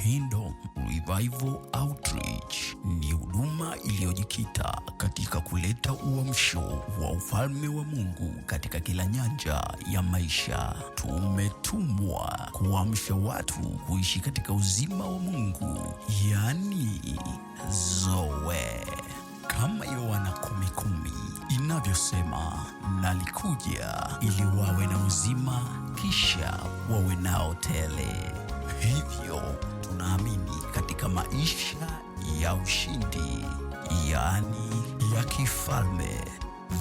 Kingdom Revival Outreach ni huduma iliyojikita katika kuleta uamsho wa ufalme wa Mungu katika kila nyanja ya maisha. Tumetumwa kuamsha watu kuishi katika uzima wa Mungu, yani Zoe. Kama Yohana 10:10 inavyosema, nalikuja ili wawe na uzima kisha wawe nao tele. Hivyo tunaamini katika maisha ya ushindi, yani ya kifalme,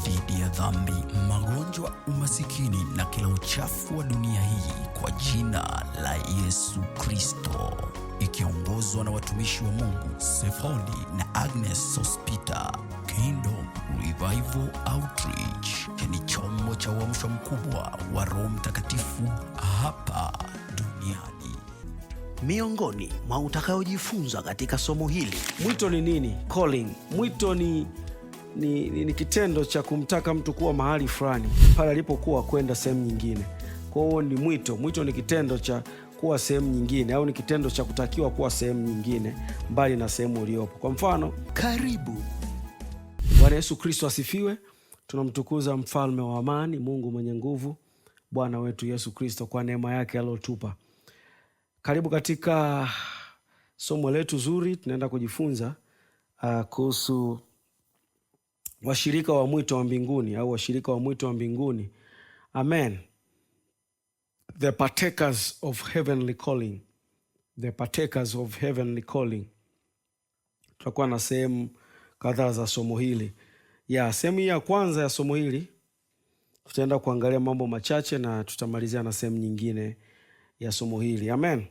dhidi ya dhambi, magonjwa, umasikini na kila uchafu wa dunia hii, kwa jina la Yesu Kristo, ikiongozwa na watumishi wa Mungu Sefoni na Agnes Sospita. Kingdom Revival Outreach ni chombo cha uamsho mkubwa wa Roho Mtakatifu hapa duniani. Miongoni mwa utakayojifunza katika somo hili: mwito ni nini? Calling. Mwito ni kitendo cha kumtaka mtu kuwa mahali fulani pale alipokuwa kwenda sehemu nyingine. Kwa hiyo ni mwito. Mwito ni kitendo cha kuwa sehemu nyingine, au ni kitendo cha kutakiwa kuwa sehemu nyingine mbali na sehemu uliopo. Kwa mfano, karibu. Bwana Yesu Kristo asifiwe. Tunamtukuza mfalme wa amani, Mungu mwenye nguvu, Bwana wetu Yesu Kristo, kwa neema yake aliyotupa. Karibu katika somo letu zuri. Tunaenda kujifunza kuhusu washirika wa mwito wa mbinguni, au washirika wa mwito wa mbinguni. Amen. The partakers of heavenly calling. The partakers of heavenly calling. Tutakuwa na sehemu kadhaa za somo hili. Sehemu ya kwanza ya somo hili tutaenda kuangalia mambo machache na tutamalizia na sehemu nyingine ya somo hili. Amen.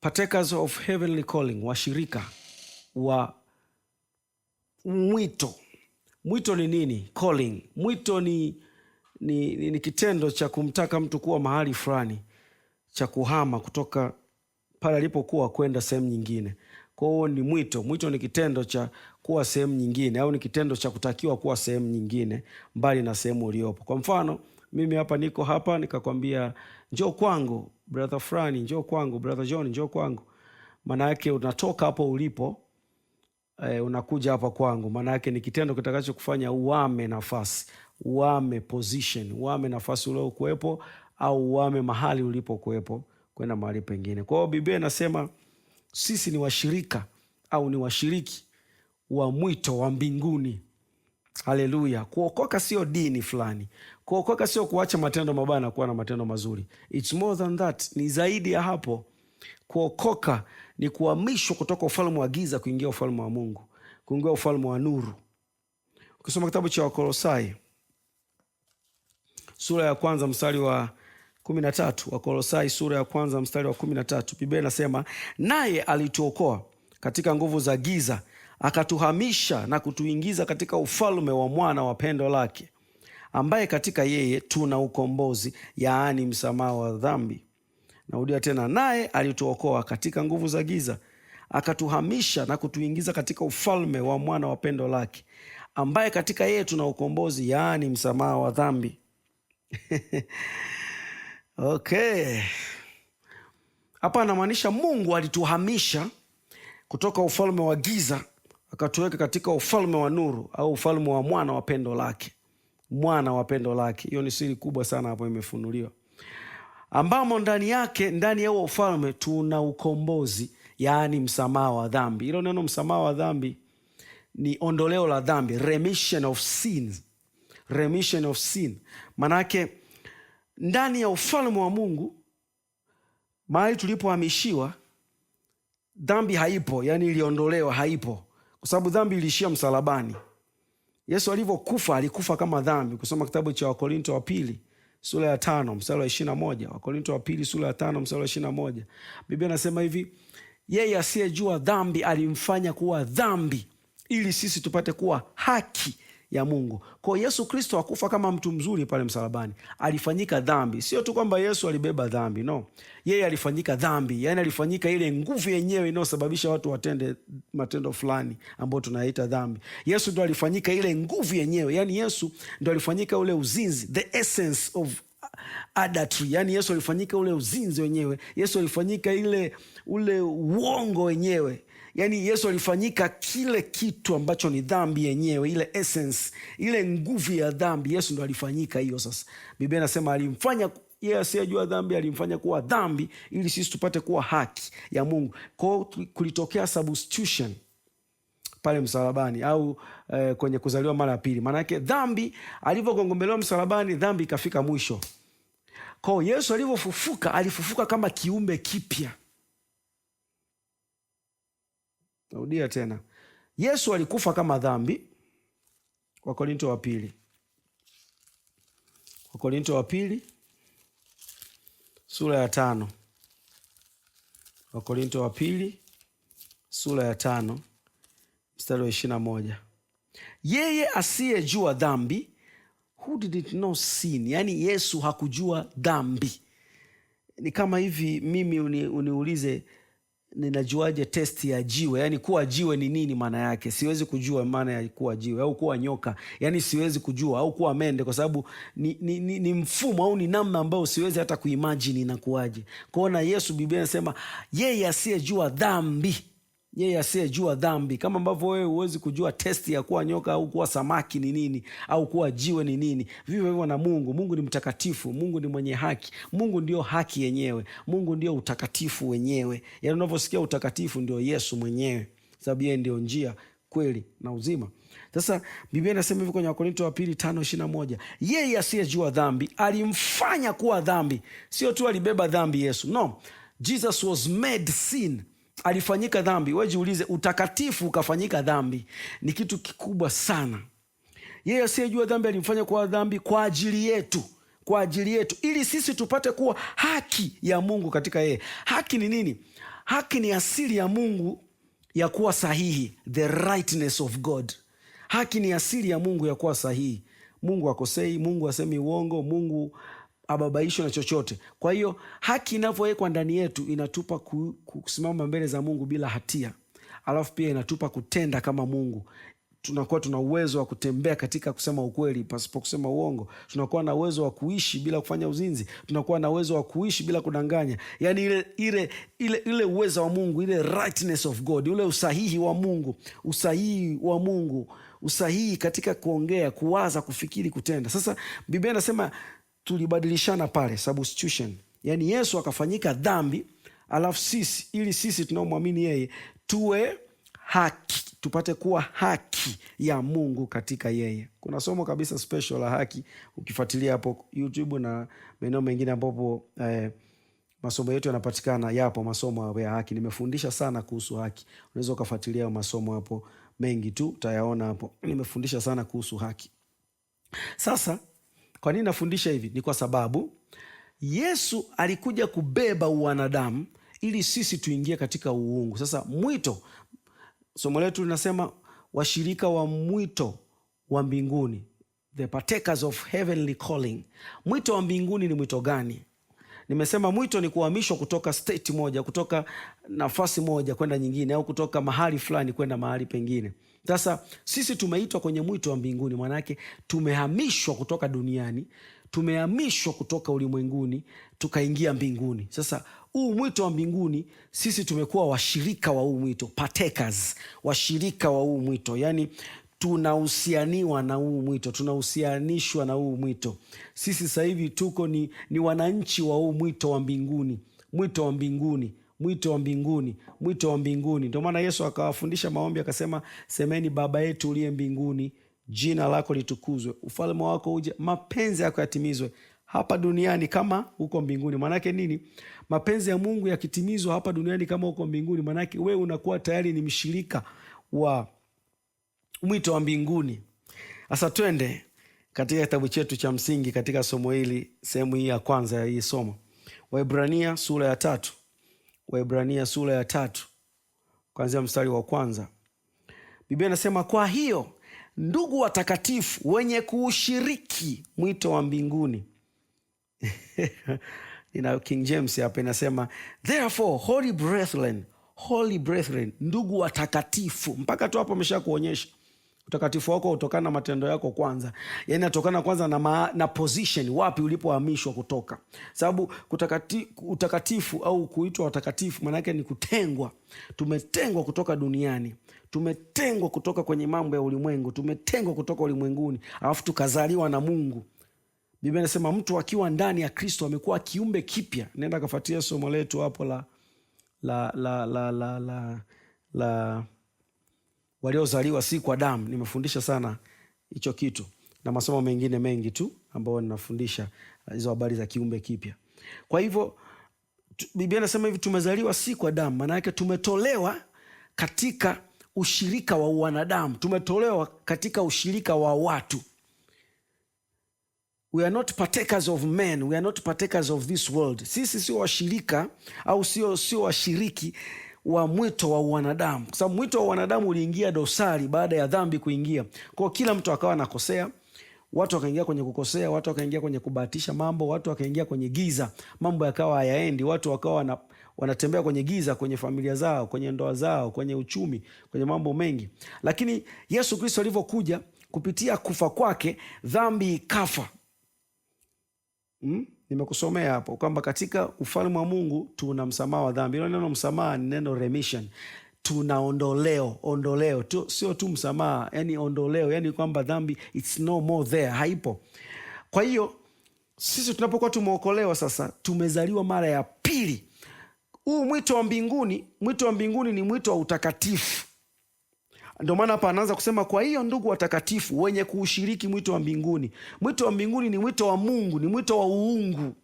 Partakers of heavenly calling, washirika wa mwito. Mwito ni nini? Calling. Mwito ni kitendo cha kumtaka mtu kuwa mahali fulani, cha kuhama kutoka pale alipokuwa kwenda sehemu nyingine. Kwa hiyo ni mwito. Mwito ni kitendo cha kuwa sehemu nyingine, au ni kitendo cha kutakiwa kuwa sehemu nyingine mbali na sehemu uliopo. Kwa mfano, mimi hapa niko hapa, nikakwambia njoo kwangu brother Frani, njoo kwangu brother John, njoo kwangu. Maana yake unatoka hapo ulipo, unakuja hapa kwangu. Maana yake ni kitendo kitakacho kufanya uame nafasi, uame position, uame nafasi uliokuwepo, au uame mahali ulipokuwepo kwenda mahali pengine. Kwa hiyo Biblia inasema sisi ni washirika au ni washiriki wa mwito wa mbinguni. Haleluya. Kuokoka sio dini fulani. Kuokoka sio kuacha matendo mabaya na kuwa na matendo mazuri. It's more than that. Ni zaidi ya hapo. Kuokoka ni kuhamishwa kutoka ufalme wa giza kuingia ufalme wa Mungu, kuingia ufalme wa nuru. Ukisoma kitabu cha Wakolosai sura ya 1 mstari wa 13, Wakolosai sura ya 1 mstari wa 13, Biblia inasema, naye alituokoa katika nguvu za giza, akatuhamisha na kutuingiza katika ufalme wa mwana wa pendo lake, ambaye katika yeye tuna ukombozi, yaani msamaha wa dhambi. Narudia tena, naye alituokoa katika nguvu za giza, akatuhamisha na kutuingiza katika ufalme wa mwana wa pendo lake, ambaye katika yeye tuna ukombozi, yaani msamaha wa dhambi. Okay. Hapa anamaanisha Mungu alituhamisha kutoka ufalme wa giza akatuweka katika ufalme wa nuru, au ufalme wa mwana wa pendo lake. Mwana wa pendo lake. Hiyo ni siri kubwa sana hapo imefunuliwa. Ambamo ndani yake, ndani ya huo ufalme tuna ukombozi, yaani msamaha wa dhambi. Hilo neno msamaha wa dhambi ni ondoleo la dhambi, remission of sin. Remission of sin. Manake ndani ya ufalme wa Mungu, mahali tulipohamishiwa, dhambi haipo, yani iliondolewa, haipo. Kwa sababu dhambi ilishia msalabani. Yesu alivyokufa, alikufa kama dhambi. Kusoma kitabu cha Wakorinto wa pili sura ya 5 mstari wa 21. Wakorinto wa pili sura ya 5 mstari wa 21. Biblia inasema hivi, yeye asiyejua dhambi alimfanya kuwa dhambi ili sisi tupate kuwa haki ya Mungu. Kwa Yesu Kristo hakufa kama mtu mzuri pale msalabani. Alifanyika dhambi. Sio tu kwamba Yesu alibeba dhambi, no. Yeye alifanyika dhambi, yani alifanyika ile nguvu yenyewe inayosababisha watu watende matendo fulani ambayo tunaita dhambi. Yesu ndo alifanyika ile nguvu yenyewe, yani Yesu ndo alifanyika ule uzinzi, the essence of adultery, yani Yesu alifanyika ule uzinzi wenyewe, Yesu alifanyika ule uongo wenyewe, yani Yesu alifanyika kile kitu ambacho ni dhambi yenyewe, ile essence, ile nguvu ya dhambi, Yesu ndo alifanyika hiyo. Sasa Biblia inasema alimfanya yeye asiyejua dhambi, alimfanya kuwa dhambi ili sisi tupate kuwa haki ya Mungu. Kwa hiyo kulitokea substitution pale msalabani, au kwenye kuzaliwa mara ya pili. Maana yake dhambi alivyogongombelewa msalabani, dhambi ikafika mwisho. Kwa hiyo Yesu alivyofufuka, alifufuka kama kiumbe kipya. Narudia tena, Yesu alikufa kama dhambi. Wakorinto wa pili, Wakorinto wa pili sura ya 5. Wakorinto wa pili sura ya 5 mstari wa 21. Yeye asiyejua dhambi, who did not sin, yani Yesu hakujua dhambi. Ni kama hivi mimi uniulize ninajuaje testi ya jiwe, yani kuwa jiwe ni nini maana yake? Siwezi kujua maana ya kuwa jiwe, au kuwa nyoka, yani siwezi kujua, au kuwa mende, kwa sababu ni mfumo au ni namna ambayo siwezi hata kuimagine inakuwaje. Kwaona Yesu, Biblia inasema yeye asiyejua dhambi, yeye asiyejua dhambi. Kama ambavyo wewe huwezi kujua testi ya kuwa nyoka au kuwa samaki ni nini, au kuwa jiwe ni nini, vivyo hivyo na Mungu. Mungu ni mtakatifu, Mungu ni mwenye haki, Mungu ndio haki yenyewe, Mungu ndio utakatifu wenyewe. Yaani unavyosikia utakatifu ndio Yesu mwenyewe, sababu yeye ndio njia, kweli na uzima. Sasa Biblia inasema hivi kwenye Wakorinto wa pili 5:21, yeye asiyejua dhambi alimfanya kuwa dhambi. Sio tu alibeba dhambi Yesu, no, Jesus was made sin, alifanyika dhambi. Wewe jiulize, utakatifu ukafanyika dhambi, ni kitu kikubwa sana. Yeye asiyejua dhambi alimfanya kuwa dhambi kwa ajili yetu, kwa ajili yetu, ili sisi tupate kuwa haki ya Mungu katika yeye. Haki ni nini? Haki ni asili ya Mungu ya kuwa sahihi, the rightness of God. Haki ni asili ya Mungu ya kuwa sahihi. Mungu akosei, Mungu asemi uongo, Mungu ababaishwe na chochote. Kwa hiyo haki inavyowekwa ndani yetu inatupa kusimama mbele za Mungu bila hatia, alafu pia inatupa kutenda kama Mungu. Tunakuwa tuna uwezo wa kutembea katika kusema ukweli pasipo kusema uongo. Tunakuwa na uwezo wa kuishi bila kufanya uzinzi. Tunakuwa na uwezo wa kuishi bila kudanganya. Yani ile uwezo wa Mungu, ile rightness of God, ule usahihi wa Mungu, usahihi wa Mungu, usahihi katika kuongea, kuwaza, kufikiri, kutenda. Sasa Biblia inasema tulibadilishana pale, substitution. Yani Yesu akafanyika dhambi, alafu sisi, ili sisi tunaomwamini yeye tuwe haki, tupate kuwa haki ya Mungu katika yeye. Kuna somo kabisa special la haki, ukifuatilia hapo YouTube na maeneo mengine ambapo masomo yetu yanapatikana, yapo masomo ya haki. Nimefundisha sana kuhusu haki, unaweza ukafuatilia masomo hapo, mengi tu utayaona hapo. Nimefundisha sana kuhusu haki. Sasa kwa nini nafundisha hivi? Ni kwa sababu Yesu alikuja kubeba uwanadamu ili sisi tuingie katika uungu. Sasa mwito, somo letu linasema washirika wa mwito wa mbinguni, the partakers of heavenly calling. Mwito wa mbinguni ni mwito gani? Nimesema mwito ni kuhamishwa kutoka state moja, kutoka nafasi moja kwenda nyingine, au kutoka mahali fulani kwenda mahali pengine. Sasa sisi tumeitwa kwenye mwito wa mbinguni, maana yake tumehamishwa kutoka duniani, tumehamishwa kutoka ulimwenguni, tukaingia mbinguni. Sasa huu mwito wa mbinguni, sisi tumekuwa washirika wa huu mwito, partakers, washirika wa huu mwito. Yani tunahusianiwa na huu mwito, tunahusianishwa na huu mwito. Sisi sasa hivi tuko ni wananchi wa huu mwito wa mbinguni, mwito wa mbinguni, mwito wa mbinguni, mwito wa mbinguni. Ndio maana Yesu akawafundisha maombi akasema, semeni Baba yetu uliye mbinguni, jina lako litukuzwe, ufalme wako uje, mapenzi yako yatimizwe hapa duniani kama huko mbinguni. Manake nini? Mapenzi ya Mungu yakitimizwa hapa duniani kama huko mbinguni, manake wewe unakuwa tayari ni mshirika wa mwito wa mbinguni. Sasa twende katika kitabu chetu cha msingi katika somo hili, sehemu hii ya kwanza ya hii somo, Waebrania sura ya 3. Waebrania sura ya 3 kuanzia mstari wa kwanza. Biblia inasema, kwa hiyo ndugu watakatifu wenye kuushiriki mwito wa mbinguni ina King James hapa inasema, therefore holy brethren, ndugu watakatifu. Mpaka tu hapo amesha kuonyesha Utakatifu wako utokana na matendo yako kwanza, yani atokana kwanza na position, wapi ulipohamishwa kutoka. Sababu utakatifu au kuitwa watakatifu maana yake ni kutengwa. Tumetengwa kutoka duniani, tumetengwa kutoka kwenye mambo ya ulimwengu, tumetengwa kutoka ulimwenguni, alafu tukazaliwa na Mungu. Biblia inasema mtu akiwa ndani ya Kristo amekuwa kiumbe kipya. Nenda kafuatia somo letu hapo la waliozaliwa si kwa damu. Nimefundisha sana hicho kitu na masomo mengine mengi tu ambayo ninafundisha hizo habari za kiumbe kipya. Kwa hivyo Biblia inasema hivi, tumezaliwa si kwa damu, maana yake tumetolewa katika ushirika wa wanadamu, tumetolewa katika ushirika wa watu. We are not partakers of men, we are not partakers of this world. Sisi sio washirika au sio washiriki wa mwito wa wanadamu, kwa sababu mwito wa wanadamu uliingia dosari baada ya dhambi kuingia. Kwa kila mtu akawa nakosea, watu wakaingia kwenye kukosea, watu wakaingia kwenye kubahatisha mambo, watu wakaingia kwenye giza, mambo yakawa hayaendi, watu wakawa wanatembea kwenye giza, kwenye familia zao, kwenye ndoa zao, kwenye uchumi, kwenye mambo mengi. Lakini Yesu Kristo alivyokuja, kupitia kufa kwake dhambi ikafa. Nimekusomea hapo kwamba katika ufalme wa Mungu tuna msamaha wa dhambi. Hilo neno msamaha ni neno remission. Tuna ondoleo tu, sio tu msamaha, yani ondoleo, yani kwamba dhambi it's no more there, haipo. Kwa hiyo sisi tunapokuwa tumeokolewa sasa, tumezaliwa mara ya pili. Huu mwito wa mbinguni ni mwito wa utakatifu. Ndio maana hapa anaanza kusema, kwa hiyo ndugu watakatifu wenye kuushiriki mwito wa mbinguni. Mwito wa mbinguni ni mwito wa Mungu, ni mwito wa uungu.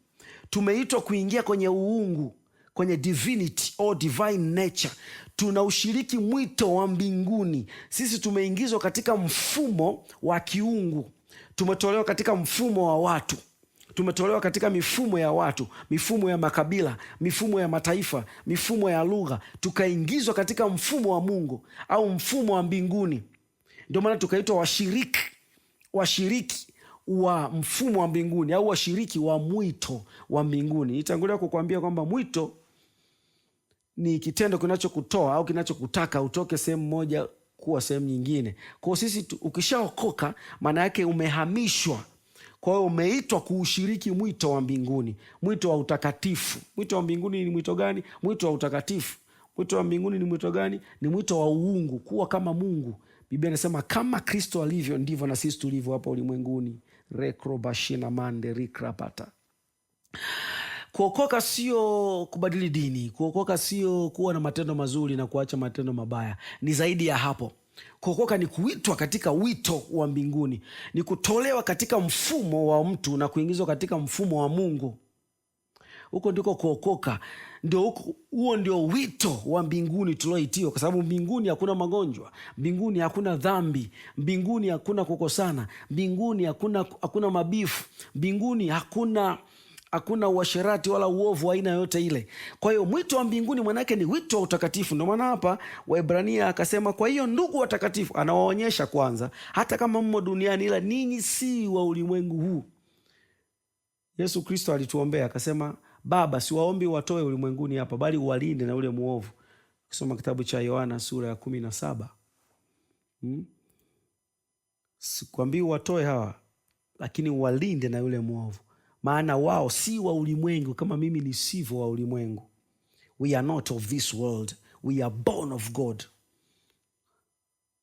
Tumeitwa kuingia kwenye uungu, kwenye divinity or divine nature. Tunaushiriki mwito wa mbinguni. Sisi tumeingizwa katika mfumo wa kiungu. Tumetolewa katika mfumo wa watu, tumetolewa katika mifumo ya watu, mifumo ya makabila, mifumo ya mataifa, mifumo ya lugha, tukaingizwa katika mfumo wa Mungu au mfumo wa mbinguni. Ndio maana tukaitwa washiriki wa mfumo wa mbinguni au washiriki wa mwito wa mbinguni. Nitangulia kukuambia kwamba mwito ni kitendo kinachokutoa au kinachokutaka utoke sehemu moja kuwa sehemu nyingine. Kwa sisi ukishaokoka, maana yake umehamishwa. Kwa hiyo umeitwa kuushiriki mwito wa mbinguni, mwito wa utakatifu. Mwito wa mbinguni ni mwito gani? Mwito wa utakatifu. Mwito wa mbinguni ni mwito gani? Ni mwito wa uungu, kuwa kama Mungu. Biblia inasema kama Kristo alivyo ndivyo na sisi tulivyo hapa ulimwenguni. Rekrobashina mande rikrapata. Kuokoka sio kubadili dini. Kuokoka sio kuwa na matendo mazuri na kuacha matendo mabaya. Ni zaidi ya hapo. Kuokoka ni kuitwa katika wito wa mbinguni, ni kutolewa katika mfumo wa mtu na kuingizwa katika mfumo wa Mungu. Huko ndiko kuokoka. Huo ndio wito wa mbinguni tulioitiwa, kwa sababu mbinguni hakuna magonjwa, mbinguni hakuna dhambi, mbinguni hakuna kukosana, mbinguni hakuna mabifu, mbinguni hakuna uasherati wala uovu wa aina yote ile. Kwa hiyo mwito wa mbinguni manake ni wito wa utakatifu. Ndio maana hapa Waebrania akasema, kwa hiyo ndugu watakatifu, anawaonyesha kwanza, hata kama mmo duniani, ila ninyi si wa ulimwengu huu. Yesu Kristo alituombea akasema, Baba, siwaombi watoe ulimwenguni hapa, bali uwalinde na ule muovu. Kusoma kitabu cha Yohana sura ya 17. Sikwambii watoe hawa, lakini uwalinde na yule muovu, maana wao si wa ulimwengu kama mimi nisivyo wa ulimwengu. We are not of this world, we are born of God.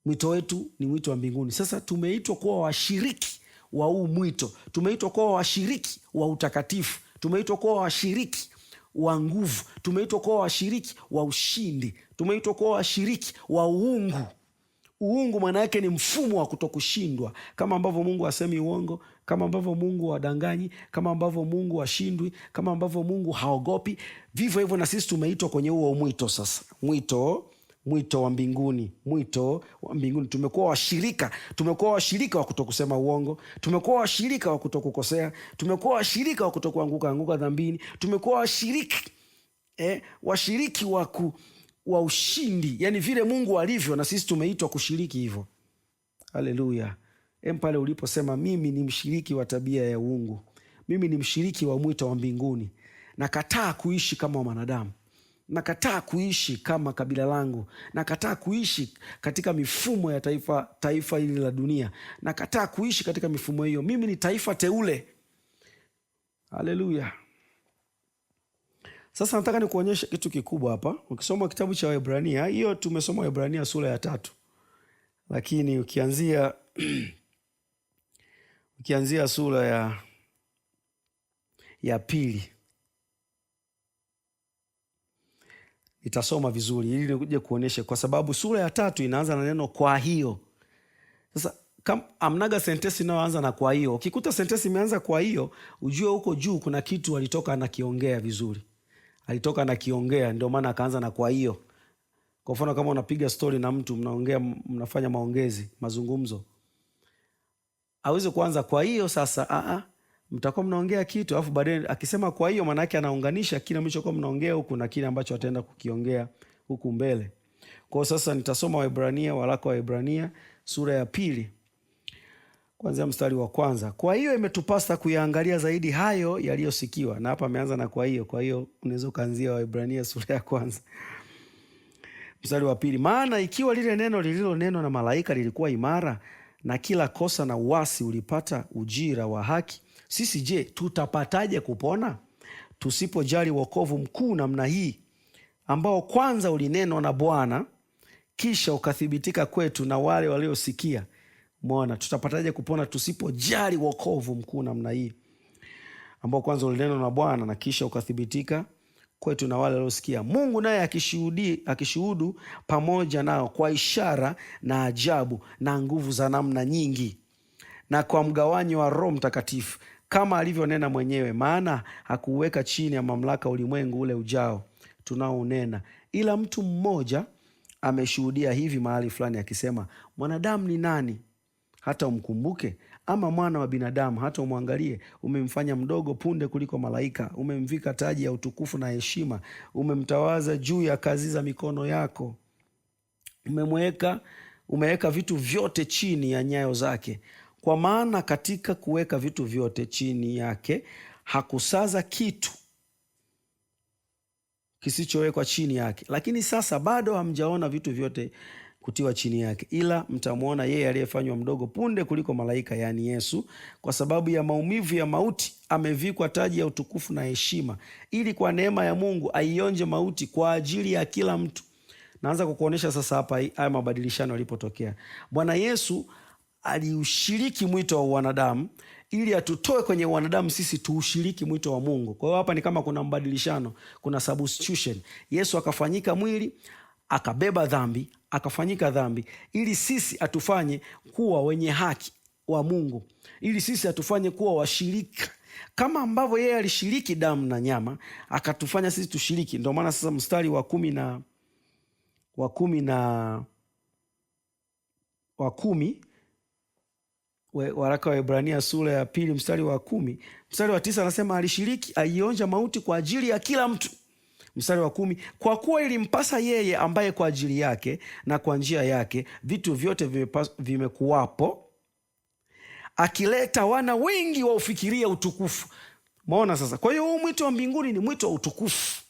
Mwito wetu ni mwito wa mbinguni. Sasa tumeitwa kuwa washiriki wa huu mwito, tumeitwa kuwa washiriki wa utakatifu, tumeitwa kuwa washiriki wa nguvu, tumeitwa kuwa washiriki wa ushindi, tumeitwa kuwa washiriki wa uungu. Uungu maana yake ni mfumo wa kutokushindwa. Kama ambavyo Mungu hasemi uongo, kama ambavyo Mungu hadanganyi, kama ambavyo Mungu hashindwi, kama ambavyo Mungu haogopi, vivyo hivyo na sisi tumeitwa kwenye huo mwito. Sasa mwito wa mbinguni, mwito wa mbinguni. Tumekuwa washirika wa kutokusema uongo, tumekuwa washirika wa kutokukosea, tumekuwa washirika wa kutokuanguka dhambini, tumekuwa washiriki wa ushindi, yani vile Mungu alivyo na sisi tumeitwa kushiriki hivyo. Haleluya. Pale uliposema mimi ni mshiriki wa tabia ya uungu, mimi ni mshiriki wa mwito wa mbinguni, nakataa kuishi kama mwanadamu, Nakataa kuishi kama kabila langu. Nakataa kuishi katika mifumo ya taifa hili la dunia. Nakataa kuishi katika mifumo hiyo. Mimi ni taifa teule. Haleluya. Sasa nataka nikuonyeshe kitu kikubwa hapa. Ukisoma kitabu cha Waebrania, hiyo tumesoma Waebrania sura ya 3. Lakini ukianzia sura ya 2, itasoma vizuri ili nikuje kuonyeshe, kwa sababu sura ya 3 inaanza na neno kwa hiyo. Sasa amnaga sentensi inayoanza na kwa hiyo. Ukikuta sentensi imeanza kwa hiyo, ujue huko juu kuna kitu alitoka anakiongea vizuri. Alitoka anakiongea, ndio maana akaanza na kwa hiyo. Kwa mfano kama unapiga story na mtu, mnaongea, mnafanya mazungumzo, aweze kuanza kwa hiyo. Sasa mtakuwa mnaongea kitu, alafu baadaye akisema kwa hiyo, maana yake anaunganisha kile mlichokuwa mnaongea huku na kile ambacho ataenda kukiongea huku mbele. Kwa sasa nitasoma waraka wa Waebrania sura ya 2 kuanzia mstari wa 1. Kwa hiyo imetupasa kuyaangalia zaidi hayo yaliyosikiwa. Na hapa ameanza na kwa hiyo unaweza kuanzia Waebrania sura ya 1 mstari wa 2. Maana ikiwa lile neno lililonenwa na malaika lilikuwa imara, na kila kosa na uasi ulipata ujira wa haki, sisi je, tutapataje kupona tusipojali wokovu mkuu namna hii, ambao kwanza ulinenwa na Bwana kisha ukathibitika kwetu na wale waliosikia? Umeona, tutapataje kupona tusipojali wokovu mkuu namna hii, ambao kwanza ulinenwa na Bwana na kisha ukathibitika kwetu na wale waliosikia. Mungu naye akishuhudu pamoja nao kwa ishara na ajabu na nguvu za namna nyingi, na kwa mgawanyo wa Roho Mtakatifu, kama alivyonena mwenyewe, maana hakuweka chini ya mamlaka ulimwengu ule ujao tunaounena, ila mtu mmoja ameshuhudia hivi mahali fulani akisema, mwanadamu ni nani hata umkumbuke? Ama mwana wa binadamu hata umwangalie? Umemfanya mdogo punde kuliko malaika, umemvika taji ya utukufu na heshima, umemtawaza juu ya kazi za mikono yako, umeweka vitu vyote chini ya nyayo zake. Kwa maana katika kuweka vitu vyote chini yake hakusaza kitu kisichowekwa chini yake. Lakini sasa bado hamjaona vitu vyote kutiwa chini yake, ila mtamwona yeye aliyefanywa mdogo punde kuliko malaika, yaani Yesu, kwa sababu ya maumivu ya mauti amevikwa taji ya utukufu na heshima, ili kwa neema ya Mungu aionje mauti kwa ajili ya kila mtu. Naanza kukuonyesha sasa hapa haya mabadilishano yalipotokea. Bwana Yesu aliushiriki mwito wa wanadamu ili atutoe kwenye wanadamu sisi tuushiriki mwito wa Mungu. Kwa hiyo hapa ni kama kuna mbadilishano, kuna substitution. Yesu akafanyika mwili, akabeba dhambi, akafanyika dhambi ili sisi atufanye kuwa wenye haki wa Mungu, ili sisi atufanye kuwa washirika kama ambavyo yeye alishiriki damu na nyama, akatufanya sisi tushiriki. Ndio maana sasa mstari wa 10 waraka wa Waebrania sura ya 2 mstari wa 10, mstari wa 9 anasema alishiriki, aionja mauti kwa ajili ya kila mtu. Mstari wa 10, kwa kuwa ilimpasa yeye ambaye kwa ajili yake na kwa njia yake vitu vyote vimekuwapo, akileta wana wengi waufikiria utukufu. Maona sasa. Kwa hiyo huu mwito wa mbinguni ni mwito wa utukufu.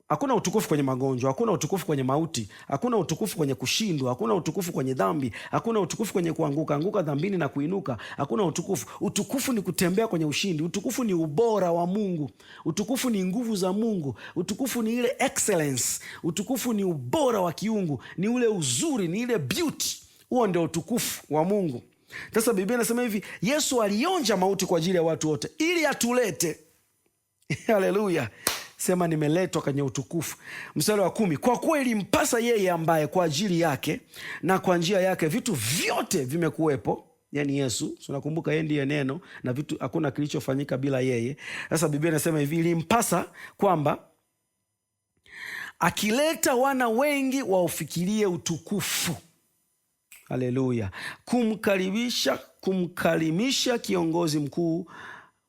Hakuna utukufu kwenye magonjwa, hakuna utukufu kwenye mauti, hakuna utukufu kwenye kushindwa, hakuna utukufu kwenye dhambi, hakuna utukufu kwenye kuanguka dhambini na kuinuka. Hakuna utukufu. Utukufu ni kutembea kwenye ushindi. Utukufu ni ubora wa Mungu. Utukufu ni nguvu za Mungu. Utukufu ni ile excellence. Utukufu ni ubora wa kiungu, ni ule uzuri, ni ile beauty. Huo ndio utukufu wa Mungu. Sasa Biblia inasema hivi, Yesu alionja mauti kwa ajili ya watu wote ili atulete. Haleluya. Sema nimeletwa kwenye utukufu. Mstari wa 10, kwa kuwa ilimpasa yeye ambaye kwa ajili yake na kwa njia yake vitu vyote vimekuwepo, yani Yesu. Tunakumbuka yeye ndiye neno na vitu, hakuna kilichofanyika bila yeye. Sasa Biblia inasema hivi, ilimpasa kwamba akileta wana wengi waufikirie utukufu. Haleluya. Kumkarimisha kiongozi mkuu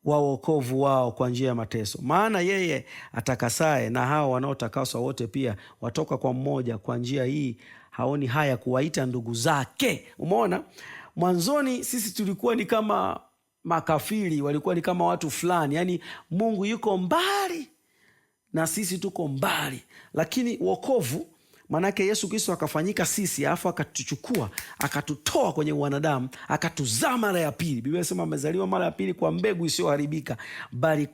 wa wokovu wao kwa njia ya mateso. Maana yeye atakasaye na hao wanaotakaswa wote pia watoka kwa mmoja. Kwa njia hii haoni haya kuwaita ndugu zake. Umeona? Mwanzoni sisi tulikuwa ni kama makafiri, walikuwa ni kama watu fulani. Yaani Mungu yuko mbali na sisi tuko mbali, lakini wokovu maanake Yesu Kristo akafanyika sisi, alafu akatuchukua akatutoa kwenye wanadamu, akatuzaa mara ya pili. Biblia inasema amezaliwa mara ya pili kwa mbegu isiyoharibika, bali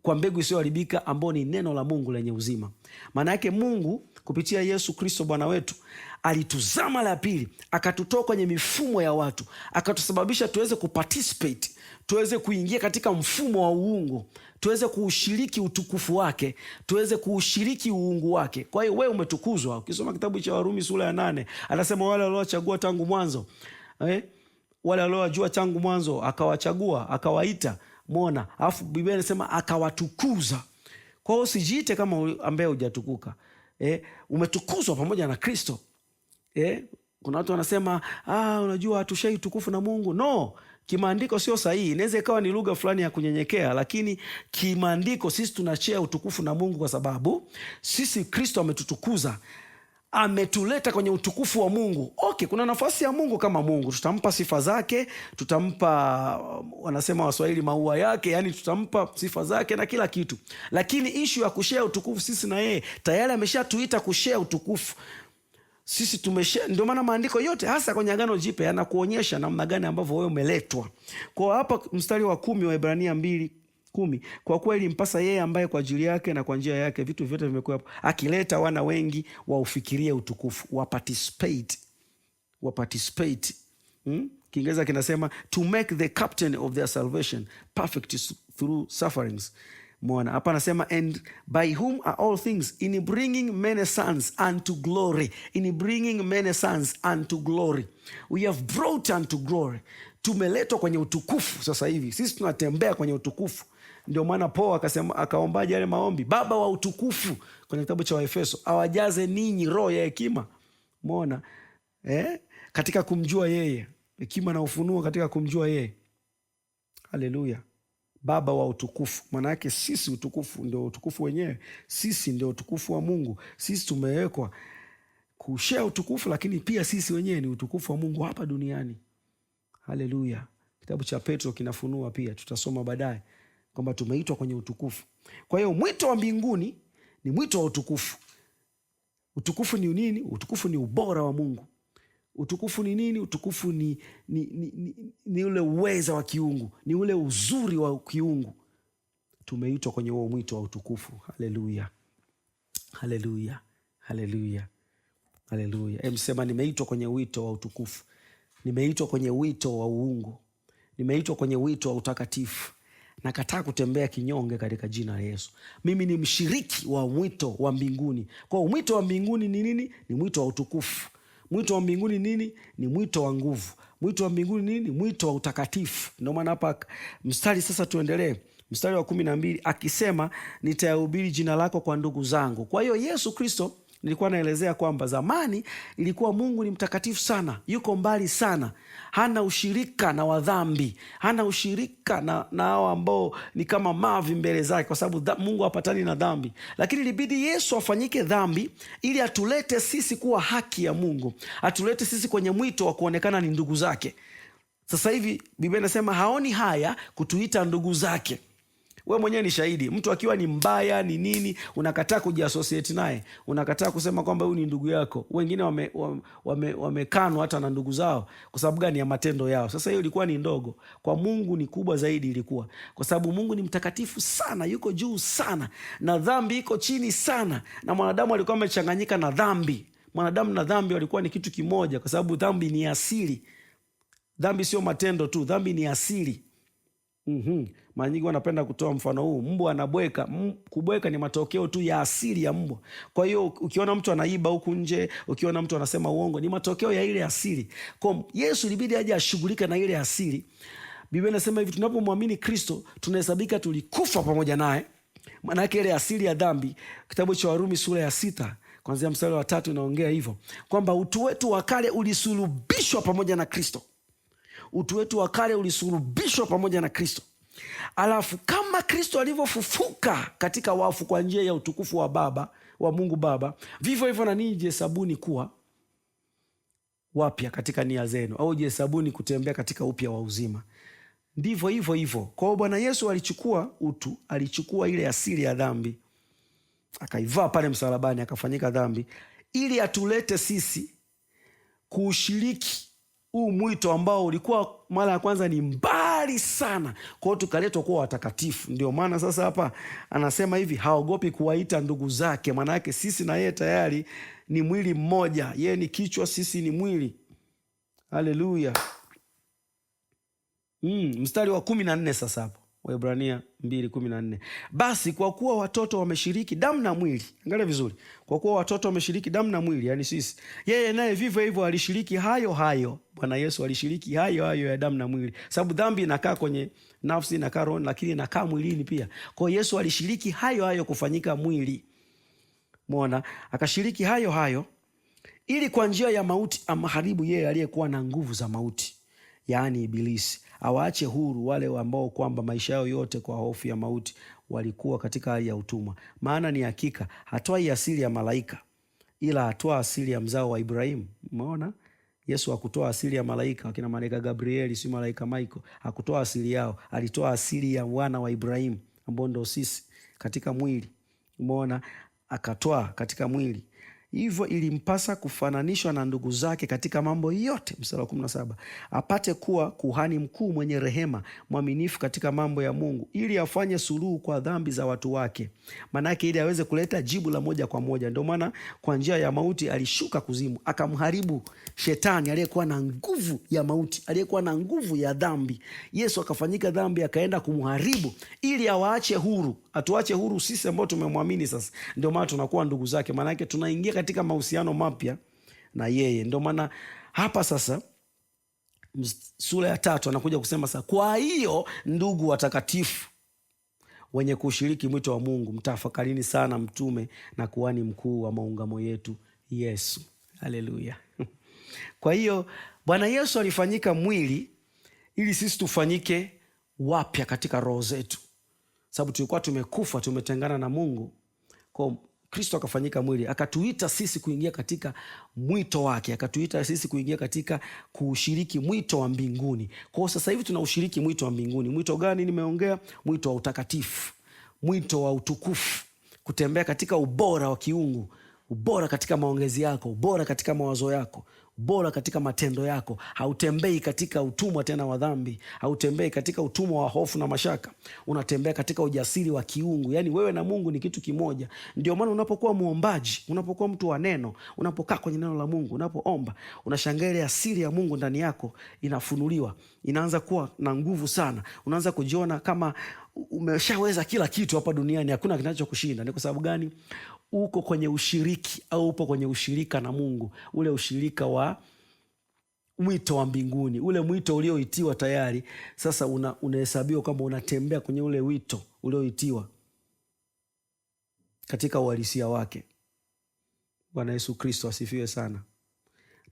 kwa mbegu isiyoharibika ambao ni neno la Mungu lenye uzima. Maana yake Mungu kupitia Yesu Kristo Bwana wetu alituzaa mara ya pili, akatutoa kwenye mifumo ya watu, akatusababisha tuweze kuparticipate, tuweze kuingia katika mfumo wa uungu, tuweze kuushiriki utukufu wake, tuweze kuushiriki uungu wake. Kwa hiyo wewe umetukuzwa. Ukisoma kitabu cha Warumi sura ya 8 anasema wale waliochagua tangu mwanzo, wale waliowajua tangu mwanzo akawachagua, akawaita. Mwona, alafu Biblia inasema akawatukuza. Kwa hiyo usijiite kama ambaye hujatukuka. Umetukuzwa pamoja na Kristo. Kuna watu wanasema unajua hatushai utukufu na Mungu. No, kimaandiko sio sahihi. Inaweza ikawa ni lugha fulani ya kunyenyekea, lakini kimaandiko sisi tunashare utukufu na Mungu kwa sababu sisi Kristo ametutukuza, ametuleta kwenye utukufu wa Mungu. Okay, kuna nafasi ya Mungu kama Mungu, tutampa sifa zake, tutampa, wanasema Waswahili, maua yake, yani tutampa sifa zake na kila kitu. Lakini issue ya kushare utukufu sisi na yeye, tayari ameshatuita kushare utukufu. Sisi tumeshare. Ndio maana maandiko yote hasa kwenye Agano Jipya yanakuonyesha namna gani ambavyo wewe umeletwa. Kwa hapa mstari wa 10 wa Ibrania 2:10, kwa kuwa ilimpasa yeye ambaye kwa ajili yake na kwa njia yake vitu vyote vimekuwa, akileta wana wengi waufikirie utukufu, waparticipate. Kiingereza kinasema to make the captain of their salvation perfect through sufferings. Mwana hapa anasema and by whom are all things, in bringing many sons unto glory. In bringing many sons unto glory, we have brought unto glory. Tumeletwa kwenye utukufu. Sasa hivi sisi tunatembea kwenye utukufu. Ndio maana Paulo akasema, akaombaje yale maombi, Baba wa utukufu, kwenye kitabu cha Waefeso, awajaze ninyi roho ya hekima. Umeona, katika kumjua yeye, hekima na ufunuo katika kumjua yeye. Haleluya. Baba wa utukufu, maana yake sisi utukufu ndio utukufu wenyewe. Sisi ndio utukufu wa Mungu. Sisi tumewekwa kushare utukufu, lakini pia sisi wenyewe ni utukufu wa Mungu hapa duniani. Haleluya. Kitabu cha Petro kinafunua pia, tutasoma baadaye, kwamba tumeitwa kwenye utukufu. Kwa hiyo mwito wa mbinguni ni mwito wa utukufu. Utukufu ni nini? Utukufu ni ubora wa Mungu. Utukufu ni nini? Utukufu ni ule uweza wa kiungu, ni ule uzuri wa kiungu. Tumeitwa kwenye huo mwito wa utukufu. Haleluya, haleluya, haleluya, haleluya. Sema nimeitwa kwenye wito wa utukufu, nimeitwa kwenye wito wa uungu, nimeitwa kwenye wito wa utakatifu. Nakataa kutembea kinyonge katika jina la Yesu. Mimi ni mshiriki wa mwito wa mbinguni. Kwa mwito wa mbinguni ni nini? Ni mwito wa utukufu. Mwito wa mbinguni nini? Ni mwito wa nguvu. Mwito wa mbinguni nini? Mwito wa utakatifu. Ndio maana hapa mstari, sasa tuendelee, mstari wa 12 akisema nitayahubiri jina lako kwa ndugu zangu. Kwa hiyo Yesu Kristo, nilikuwa naelezea kwamba zamani ilikuwa Mungu ni mtakatifu sana, yuko mbali sana, hana ushirika na wadhambi, hana ushirika na hao ambao ni kama mavi mbele zake, kwa sababu Mungu hapatani na dhambi. Lakini ilibidi Yesu afanyike dhambi ili atulete sisi kuwa haki ya Mungu, atulete sisi kwenye mwito wa kuonekana ni ndugu zake. Sasa hivi Biblia inasema haoni haya kutuita ndugu zake. We mwenyewe ni shahidi. Mtu akiwa ni mbaya ni nini, unakataa kujiassociate naye, unakataa kusema kwamba huyu ni ndugu yako. Wengine wamekanwa hata na ndugu zao. Kwa sababu gani? Ya matendo yao. Sasa hiyo ilikuwa ni ndogo, kwa Mungu ni kubwa zaidi. Ilikuwa kwa sababu Mungu ni mtakatifu sana, yuko juu sana, na dhambi iko chini sana, na mwanadamu alikuwa amechanganyika na dhambi. Mwanadamu na dhambi walikuwa ni kitu kimoja, kwa sababu dhambi ni asili. Dhambi sio matendo tu, dhambi ni asili. Mara nyingi wanapenda kutoa mfano huu, mbwa anabweka. Kubweka ni matokeo tu ya asili ya mbwa. Kwa hiyo ukiona mtu anaiba huku nje, ukiona mtu anasema uongo, ni matokeo ya ile asili. Kwa Yesu ilibidi aje ashughulike na ile asili. Biblia inasema hivi, tunapomwamini Kristo tunahesabika tulikufa pamoja naye. Maana yake ile asili ya dhambi, kitabu cha Warumi sura ya 6 kuanzia mstari wa 3 inaongea hivyo, kwamba utu wetu wa kale ulisulubishwa pamoja na Kristo. Utu wetu wa kale ulisulubishwa pamoja na Kristo. Alafu kama Kristo alivyofufuka katika wafu kwa njia ya utukufu wa Baba, wa Mungu Baba, vivyo hivyo na ninyi jihesabuni kuwa wapya katika nia zenu, au jihesabuni kutembea katika upya wa uzima. Ndivyo hivyo hivyo. Kwa hiyo Bwana Yesu alichukua utu, alichukua ile asili ya dhambi, akaivaa pale msalabani, akafanyika dhambi ili atulete sisi kuushiriki huu mwito ambao ulikuwa mara ya kwanza ni mbali sana. Kwa hiyo tukaletwa kuwa watakatifu. Ndio maana sasa hapa anasema hivi, haogopi kuwaita ndugu zake. Maana yake sisi na yeye tayari ni mwili mmoja. Yeye ni kichwa, sisi ni mwili. Haleluya. Mstari wa 14 sasa hapo, Waebrania 2:14. Basi kwa kuwa watoto wameshiriki damu na mwili, angalia vizuri, kwa kuwa watoto wameshiriki damu na mwili, yani sisi, yeye naye vivyo hivyo alishiriki hayo hayo. Bwana Yesu alishiriki hayo hayo ya damu na mwili, sababu dhambi inakaa kwenye nafsi, inakaa roho, lakini inakaa mwilini pia. Kwa hiyo Yesu alishiriki hayo hayo kufanyika mwili. Muona, akashiriki hayo hayo ili kwa njia ya mauti amharibu yeye aliyekuwa na nguvu za mauti, yaani Ibilisi, awaache huru wale ambao kwamba maisha yao yote kwa hofu ya mauti walikuwa katika hali ya utumwa. Maana ni hakika hatwai asili ya malaika, ila hatwa asili ya mzao wa Ibrahimu. Umeona, Yesu hakutoa asili ya malaika, wakina malaika Gabrieli, si malaika Michael, hakutoa asili yao. Alitoa asili ya wana wa Ibrahimu ambao ndio sisi katika mwili. Umeona, akatoa katika mwili. Hivyo ilimpasa kufananishwa na ndugu zake katika mambo yote, mstari wa 17, apate kuwa kuhani mkuu mwenye rehema, mwaminifu katika mambo ya Mungu, ili afanye suluhu kwa dhambi za watu wake. Manake ili aweze kuleta jibu la moja kwa moja. Ndio maana kwa njia ya mauti alishuka kuzimu, akamharibu shetani aliyekuwa na nguvu ya mauti, aliyekuwa na nguvu ya dhambi. Yesu akafanyika dhambi, akaenda kumharibu ili awaache huru, atuache huru sisi ambao tumemwamini sasa. Ndio maana tunakuwa ndugu zake, manake tunaingia katika mahusiano mapya na yeye. Ndio maana hapa sasa sura ya 3 anakuja kusema sasa, kwa hiyo ndugu watakatifu wenye kushiriki mwito wa Mungu, mtafakarini sana mtume na kuhani mkuu wa maungamo yetu Yesu. Haleluya. Kwa hiyo Bwana Yesu alifanyika mwili ili sisi tufanyike wapya katika roho zetu, sababu tulikuwa tumekufa, tumetengana na Mungu. Kwa Kristo akafanyika mwili, akatuita sisi kuingia katika mwito wake, akatuita sisi kuingia katika kushiriki mwito wa mbinguni. Kwa sasa hivi tunaushiriki mwito wa mbinguni. Mwito gani nimeongea? Mwito wa utakatifu, mwito wa utukufu, kutembea katika ubora wa kiungu, ubora katika maongezi yako, ubora katika mawazo yako, ubora katika matendo yako. Hautembei katika utumwa tena wa dhambi, hautembei katika utumwa wa hofu na mashaka, unatembea katika ujasiri wa kiungu. Yani wewe na Mungu ni kitu kimoja. Ndio maana unapokuwa muombaji, unapokuwa mtu wa neno, unapokaa kwenye neno la Mungu, unapoomba, unashangaa ile asili ya Mungu ndani yako inafunuliwa, inaanza kuwa na nguvu sana. Unaanza kujiona kama umeshaweza kila kitu hapa duniani, hakuna kinachokushinda. Ni kwa sababu gani? Uko kwenye ushiriki, au upo kwenye ushirika na Mungu, ule ushirika wa mwito wa mbinguni, ule mwito ulioitiwa tayari. Sasa unahesabiwa kwamba unatembea kwenye ule wito ulioitiwa katika uhalisia wake. Bwana Yesu Kristo asifiwe sana.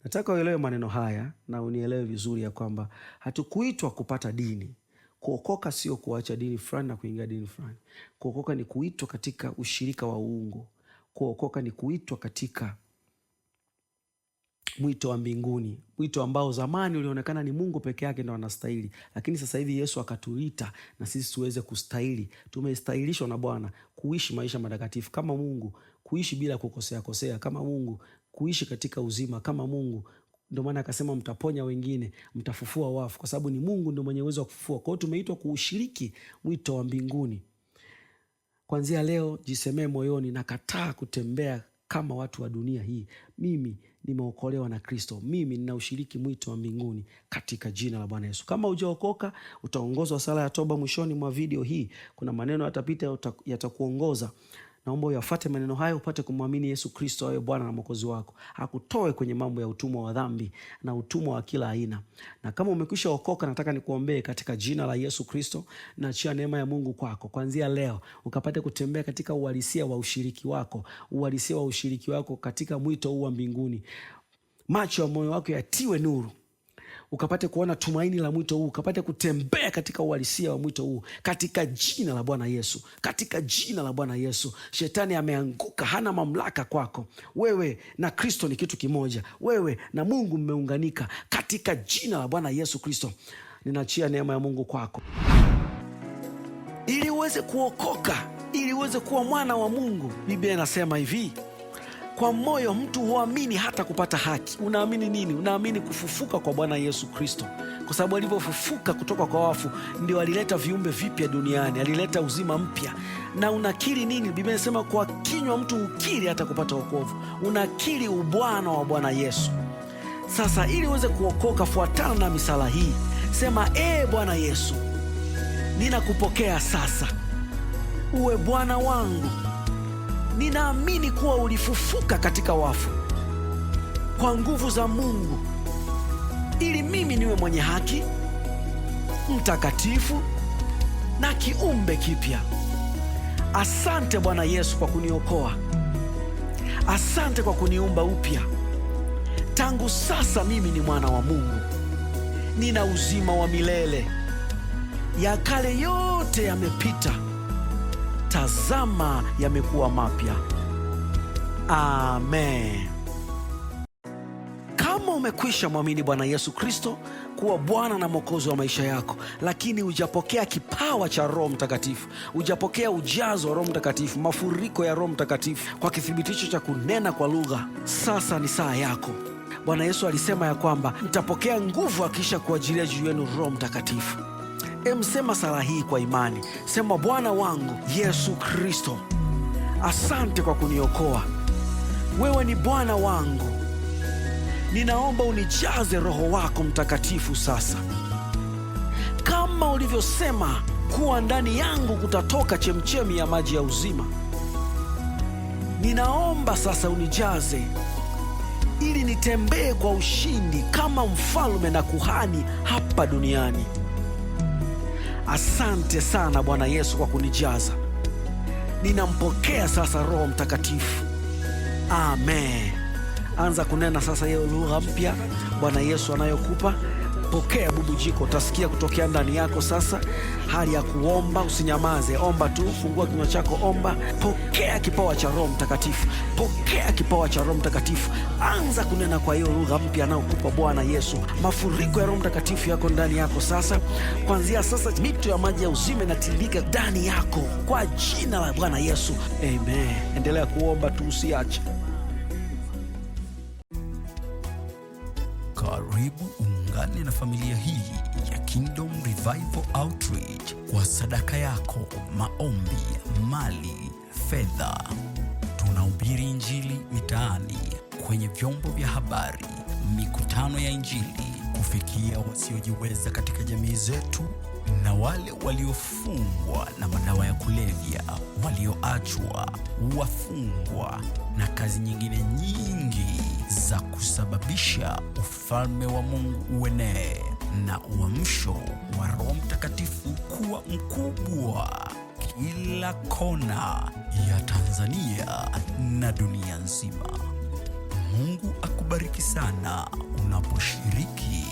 Nataka uelewe maneno haya na unielewe vizuri ya kwamba hatukuitwa kupata dini. Kuokoka sio kuacha dini fulani na kuingia dini fulani. Kuokoka ni kuitwa katika ushirika wa uungu. Kuokoka ni kuitwa katika mwito wa mbinguni, mwito ambao zamani ulionekana ni Mungu peke yake ndo anastahili, lakini sasa hivi Yesu akatuita na sisi tuweze kustahili. Tumestahilishwa na Bwana kuishi maisha matakatifu kama Mungu, kuishi bila kukosea kama Mungu, kuishi katika uzima kama Mungu. Ndio maana akasema mtaponya wengine, mtafufua wafu, kwa sababu ni Mungu ndio mwenye uwezo wa kufufua. Kwa hiyo tumeitwa kuushiriki mwito wa mbinguni. Kuanzia leo jisemee moyoni, nakataa kutembea kama watu wa dunia hii. Mimi nimeokolewa na Kristo. Mimi ninaushiriki mwito wa mbinguni katika jina la Bwana Yesu. Kama hujaokoka, utaongozwa sala ya toba mwishoni mwa video hii. Kuna maneno yatapita yatakuongoza. Naomba uyafuate maneno hayo upate kumwamini Yesu Kristo awe Bwana na Mwokozi wako. Akutoe kwenye mambo ya utumwa wa dhambi na utumwa wa kila aina. Na kama umekwisha okoka, nataka nikuombee katika jina la Yesu Kristo, na achia neema ya Mungu kwako. Kuanzia leo ukapate kutembea katika uhalisia wa ushiriki wako, uhalisia wa ushiriki wako katika mwito huu wa mbinguni. Macho ya moyo wako yatiwe nuru, ukapate kuona tumaini la mwito huu, ukapate kutembea katika uhalisia wa mwito huu katika jina la Bwana Yesu. Katika jina la Bwana Yesu, shetani ameanguka, hana mamlaka kwako. Wewe na Kristo ni kitu kimoja, wewe na Mungu mmeunganika katika jina la Bwana Yesu Kristo. Ninaachia neema ya Mungu kwako ili uweze kuokoka ili uweze kuwa mwana wa Mungu. Biblia inasema hivi, kwa moyo mtu huamini hata kupata haki. Unaamini nini? Unaamini kufufuka kwa Bwana Yesu Kristo, kwa sababu alivyofufuka kutoka kwa wafu ndio alileta viumbe vipya duniani, alileta uzima mpya. Na unakiri nini? Biblia inasema kwa kinywa mtu ukiri hata kupata wokovu. Unakiri ubwana wa Bwana Yesu. Sasa ili uweze kuokoka, fuatana na misala hii. Sema, Bwana Yesu, ninakupokea sasa, uwe Bwana wangu. Ninaamini kuwa ulifufuka katika wafu kwa nguvu za Mungu, ili mimi niwe mwenye haki, mtakatifu na kiumbe kipya. Asante Bwana Yesu kwa kuniokoa. Asante kwa kuniumba upya. Tangu sasa mimi ni mwana wa Mungu, nina uzima wa milele. Ya kale yote yamepita, tazama yamekuwa mapya. Amen. Kama umekwisha mwamini Bwana Yesu Kristo kuwa Bwana na Mwokozi wa maisha yako, lakini hujapokea kipawa cha Roho Mtakatifu, hujapokea ujazo wa Roho Mtakatifu, mafuriko ya Roho Mtakatifu kwa kithibitisho cha kunena kwa lugha, sasa ni saa yako. Bwana Yesu alisema ya kwamba mtapokea nguvu akisha kuajilia juu yenu Roho Mtakatifu. Sema sala hii kwa imani. Sema, Bwana wangu Yesu Kristo, asante kwa kuniokoa. Wewe ni Bwana wangu. Ninaomba unijaze Roho wako Mtakatifu sasa, kama ulivyosema kuwa ndani yangu kutatoka chemchemi ya maji ya uzima. Ninaomba sasa unijaze ili nitembee kwa ushindi kama mfalme na kuhani hapa duniani. Asante sana Bwana Yesu kwa kunijaza. Ninampokea sasa Roho Mtakatifu. Amen. Anza kunena sasa hiyo lugha mpya Bwana Yesu anayokupa. Pokea bubujiko, utasikia kutokea ndani yako sasa. Hali ya kuomba, usinyamaze, omba tu, fungua kinywa chako, omba. Pokea kipawa cha Roho Mtakatifu, pokea kipawa cha Roho Mtakatifu. Anza kunena kwa hiyo lugha mpya anayokupa Bwana Yesu. Mafuriko ya Roho Mtakatifu yako ndani yako sasa. Kuanzia sasa mito ya maji ya uzima inatiririka ndani yako kwa jina la Bwana Yesu. Amen. Endelea kuomba tu, usiache. Karibu ungane na familia hii ya Kingdom Revival Outreach kwa sadaka yako, maombi, mali, fedha. Tunahubiri Injili mitaani, kwenye vyombo vya habari, mikutano ya Injili, kufikia wasiojiweza katika jamii zetu na wale waliofungwa na madawa ya kulevya, walioachwa, wafungwa na kazi nyingine nyingi za kusababisha ufalme wa Mungu uenee na uamsho wa Roho Mtakatifu kuwa mkubwa kila kona ya Tanzania na dunia nzima. Mungu akubariki sana unaposhiriki